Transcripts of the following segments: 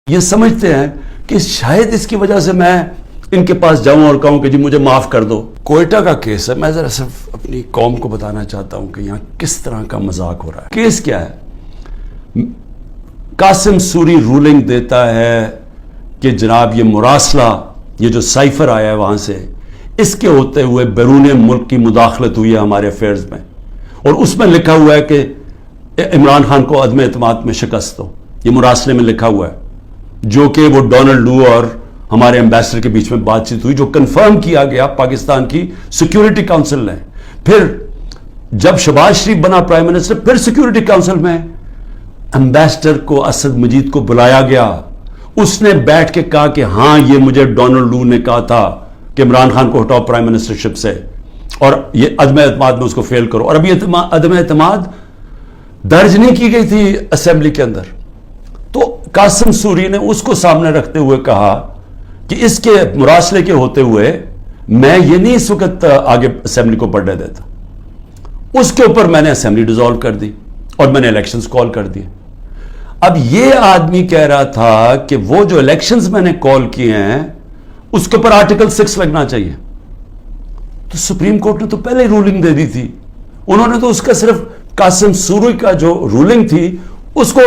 یہ سمجھتے ہیں کہ شاید اس کی وجہ سے میں ان کے پاس جاؤں اور کہوں کہ جی مجھے معاف کر دو۔ کوئٹہ کا کیس ہے، میں ذرا صرف اپنی قوم کو بتانا چاہتا ہوں کہ یہاں کس طرح کا مذاق ہو رہا ہے۔ کیس کیا ہے؟ قاسم سوری رولنگ دیتا ہے کہ جناب یہ مراسلہ، یہ جو سائفر آیا ہے وہاں سے، اس کے ہوتے ہوئے بیرون ملک کی مداخلت ہوئی ہے ہمارے افیئرز میں، اور اس میں لکھا ہوا ہے کہ عمران خان کو عدم اعتماد میں شکست دو۔ یہ مراسلے میں لکھا ہوا ہے، جو کہ وہ ڈونلڈ لو اور ہمارے ایمبیسڈر کے بیچ میں بات چیت ہوئی، جو کنفرم کیا گیا پاکستان کی سیکیورٹی کاؤنسل نے۔ پھر جب شہباز شریف بنا پرائم منسٹر، پھر سیکیورٹی کاؤنسل میں ایمبیسڈر کو، اسد مجید کو بلایا گیا، اس نے بیٹھ کے کہا کہ ہاں یہ مجھے ڈونلڈ لو نے کہا تھا کہ عمران خان کو ہٹاؤ پرائم منسٹرشپ سے، اور یہ عدم اعتماد میں اس کو فیل کرو۔ اور ابھی عدم اعتماد درج نہیں کی گئی تھی اسمبلی کے اندر، تو قاسم سوری نے اس کو سامنے رکھتے ہوئے کہا کہ اس کے مراسلے کے ہوتے ہوئے میں یہ نہیں اس وقت آگے اسمبلی کو بڑھنے دیتا۔ اس کے اوپر میں نے اسمبلی ڈیزالو کر دی اور میں نے الیکشنز کال کر دیے۔ اب یہ آدمی کہہ رہا تھا کہ وہ جو الیکشنز میں نے کال کیے ہیں اس کے اوپر آرٹیکل 6 لگنا چاہیے، تو سپریم کورٹ نے تو پہلے ہی رولنگ دے دی تھی۔ انہوں نے تو اس کا صرف قاسم سوری کا جو رولنگ تھی اس کو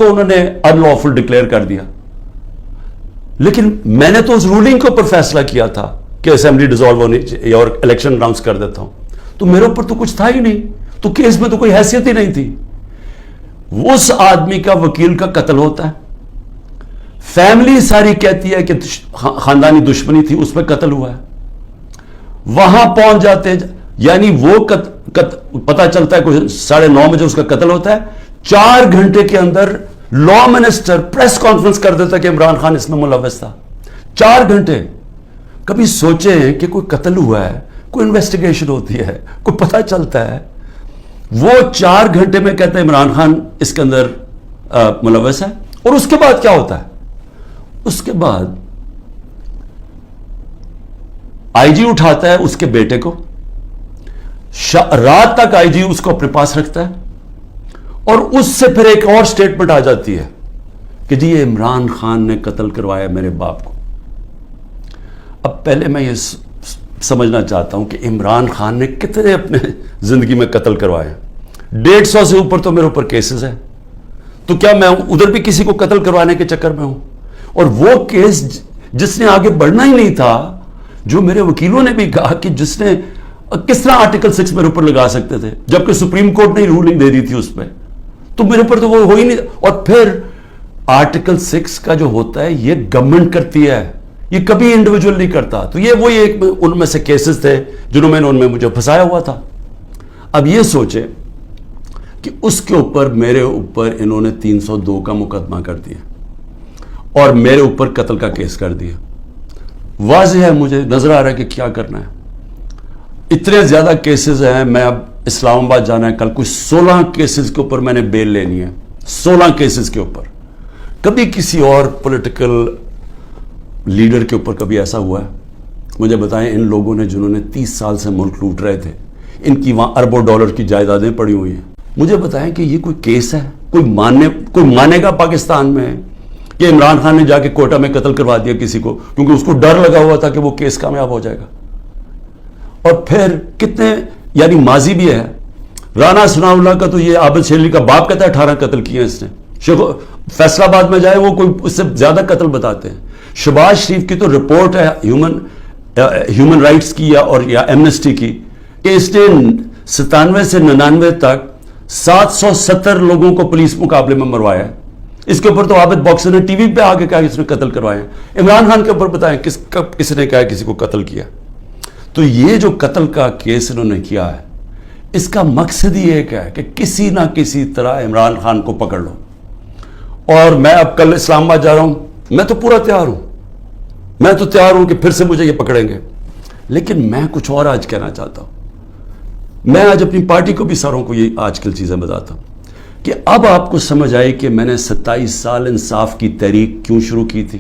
انہوں نے ان لافل ڈکلیئر کر دیا، لیکن میں نے تو اس رولنگ کے اوپر فیصلہ کیا تھا کہ اسمبلی ڈیزالو ہونی چاہیے اور الیکشن اناؤنس کر دیتا ہوں، تو میرے اوپر تو کچھ تھا ہی نہیں، تو کیس میں تو کوئی حیثیت ہی نہیں تھی۔ اس آدمی کا وکیل کا قتل ہوتا ہے، فیملی ساری کہتی ہے کہ خاندانی دشمنی تھی، اس میں قتل ہوا ہے، وہاں پہنچ جاتے ہیں، یعنی وہ پتہ چلتا ہے کوئی 9:30 بجے اس کا قتل ہوتا ہے، 4 گھنٹے کے اندر لا منسٹر پریس کانفرنس کر دیتا ہے کہ عمران خان اس میں ملوث تھا۔ 4 گھنٹے۔ کبھی سوچیں کہ کوئی قتل ہوا ہے، کوئی انویسٹیگیشن ہوتی ہے، کوئی پتہ چلتا ہے، وہ 4 گھنٹے میں کہتا ہے عمران خان اس کے اندر ملوث ہے۔ اور اس کے بعد کیا ہوتا ہے؟ اس کے بعد آئی جی اٹھاتا ہے اس کے بیٹے کو، رات تک آئی جی اس کو اپنے پاس رکھتا ہے، اور اس سے پھر ایک اور سٹیٹمنٹ آ جاتی ہے کہ جی یہ عمران خان نے قتل کروایا میرے باپ کو۔ اب پہلے میں یہ سمجھنا چاہتا ہوں کہ عمران خان نے کتنے اپنے زندگی میں قتل کروائے؟ 150 سے اوپر تو میرے اوپر کیسز ہیں، تو کیا میں ادھر بھی کسی کو قتل کروانے کے چکر میں ہوں؟ اور وہ کیس جس نے آگے بڑھنا ہی نہیں تھا، جو میرے وکیلوں نے بھی کہا کہ جس نے کس طرح آرٹیکل 6 میرے اوپر لگا سکتے تھے، جبکہ سپریم کورٹ نے رولنگ دے دی تھی اس پہ، تو میرے اوپر تو وہ ہو ہی نہیں۔ اور پھر آرٹیکل 6 کا جو ہوتا ہے یہ گورنمنٹ کرتی ہے، یہ کبھی انڈیویجول نہیں کرتا۔ تو یہ وہی ایک ان میں سے کیسز تھے جنہوں میں نے ان میں مجھے پھنسایا ہوا تھا۔ اب یہ سوچیں کہ اس کے اوپر میرے اوپر انہوں نے 302 کا مقدمہ کر دیا اور میرے اوپر قتل کا کیس کر دیا۔ واضح ہے، مجھے نظر آ رہا ہے کہ کیا کرنا ہے۔ اتنے زیادہ کیسز ہیں، میں اب اسلام آباد جانا ہے، کل کوئی 16 کیسز کے اوپر میں نے بیل لینی ہے، 16 کیسز کے اوپر۔ کبھی کسی اور پولیٹیکل لیڈر کے اوپر کبھی ایسا ہوا ہے؟ مجھے بتائیں، ان لوگوں نے جنہوں نے 30 سال سے ملک لوٹ رہے تھے، ان کی وہاں اربوں ڈالر کی جائیدادیں پڑی ہوئی ہیں۔ مجھے بتائیں کہ یہ کوئی کیس ہے؟ کوئی مانے گا پاکستان میں کہ عمران خان نے جا کے کوئٹہ میں قتل کروا دیا کسی کو کیونکہ اس کو ڈر لگا ہوا تھا کہ وہ کیس کامیاب ہو جائے گا؟ اور پھر کتنے، یعنی ماضی بھی ہے۔ رانا ثناء اللہ کا تو یہ عابد شیرلی کا باپ کہتا ہے 18 قتل کیے ہیں اس نے۔ فیصل آباد میں جائے وہ کوئی اس سے زیادہ قتل بتاتے ہیں۔ شہباز شریف کی تو رپورٹ ہے ہیومن رائٹس کی یا ایمنسٹی کی کہ اس نے 97 سے 99 تک 770 لوگوں کو پولیس مقابلے میں مروایا ہے۔ اس کے اوپر تو عابد باکسر نے ٹی وی پہ آگے کہا کہ اس نے قتل کروایا ہے۔ عمران خان کے اوپر بتائیں کس نے کہا کسی کو قتل کیا؟ تو یہ جو قتل کا کیس انہوں نے کیا ہے، اس کا مقصد ہی ایک ہے کہ کسی نہ کسی طرح عمران خان کو پکڑ لو۔ اور میں اب کل اسلام آباد جا رہا ہوں، میں تو پورا تیار ہوں، میں تو تیار ہوں کہ پھر سے مجھے یہ پکڑیں گے، لیکن میں کچھ اور آج کہنا چاہتا ہوں۔ میں آج اپنی پارٹی کو بھی ساروں کو یہ آج کل چیزیں بتاتا ہوں کہ اب آپ کو سمجھ آئے کہ میں نے 27 سال انصاف کی تحریک کیوں شروع کی تھی،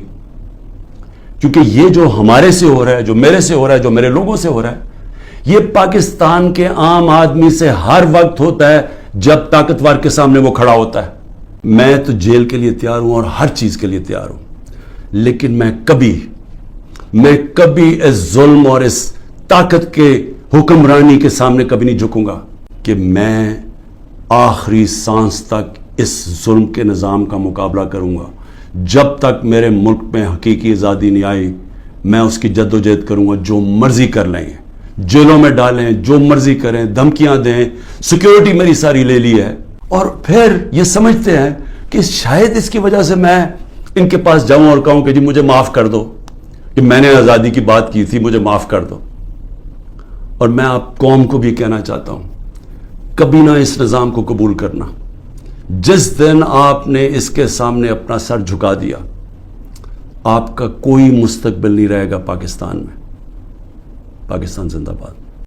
کیونکہ یہ جو ہمارے سے ہو رہا ہے، جو میرے سے ہو رہا ہے، جو میرے لوگوں سے ہو رہا ہے، یہ پاکستان کے عام آدمی سے ہر وقت ہوتا ہے جب طاقتور کے سامنے وہ کھڑا ہوتا ہے۔ میں تو جیل کے لیے تیار ہوں اور ہر چیز کے لیے تیار ہوں، لیکن میں کبھی اس ظلم اور اس طاقت کے حکمرانی کے سامنے کبھی نہیں جھکوں گا کہ میں آخری سانس تک اس ظلم کے نظام کا مقابلہ کروں گا۔ جب تک میرے ملک میں حقیقی آزادی نہیں آئی میں اس کی جد و جہد کروں گا۔ جو مرضی کر لیں، جیلوں میں ڈالیں، جو مرضی کریں، دھمکیاں دیں، سیکیورٹی میری ساری لے لی ہے، اور پھر یہ سمجھتے ہیں کہ شاید اس کی وجہ سے میں ان کے پاس جاؤں اور کہوں کہ جی مجھے معاف کر دو کہ میں نے آزادی کی بات کی تھی، مجھے معاف کر دو۔ اور میں آپ قوم کو بھی کہنا چاہتا ہوں، کبھی نہ اس نظام کو قبول کرنا۔ جس دن آپ نے اس کے سامنے اپنا سر جھکا دیا، آپ کا کوئی مستقبل نہیں رہے گا پاکستان میں۔ پاکستان زندہ باد۔